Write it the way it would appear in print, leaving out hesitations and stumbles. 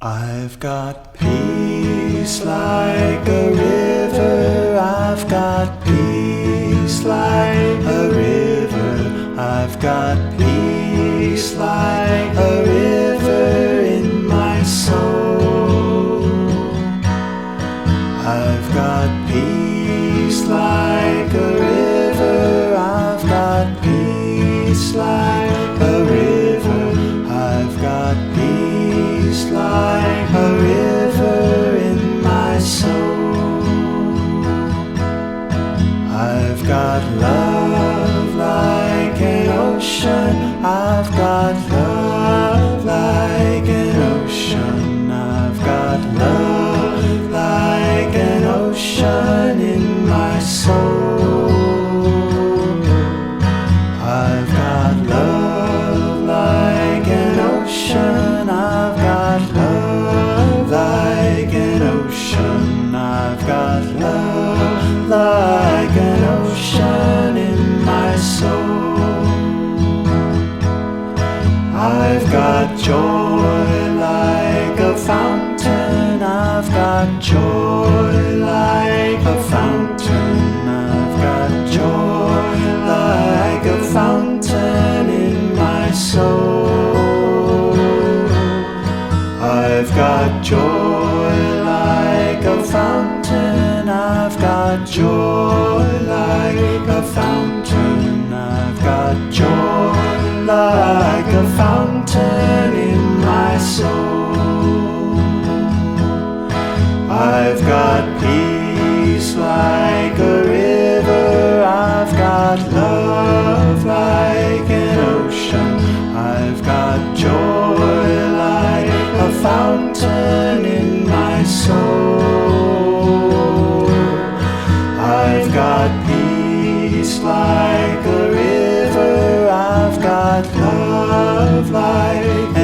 I've got peace like a river. I've got peace like a river. I've got peace like a river in my soul. I've got peace like a river. I've got peace like a river. I've got peace like a river in my soul. I've got love like an ocean. I've got love like an ocean. I've got love like an ocean in my soul. I've got love like an ocean. I've got love like an ocean. I've got love like an ocean in my soul. I've got joy like a fountain. I've got joy like a fountain. I've got joy like a fountain in my soul. I've got joy like a fountain. I've got joy like a fountain. I've got joy like a fountain in my soul. I've got peace like a river. I've got love like an ocean. I've got joy like a fountain in my soul. I've got peace like a river. I've got love like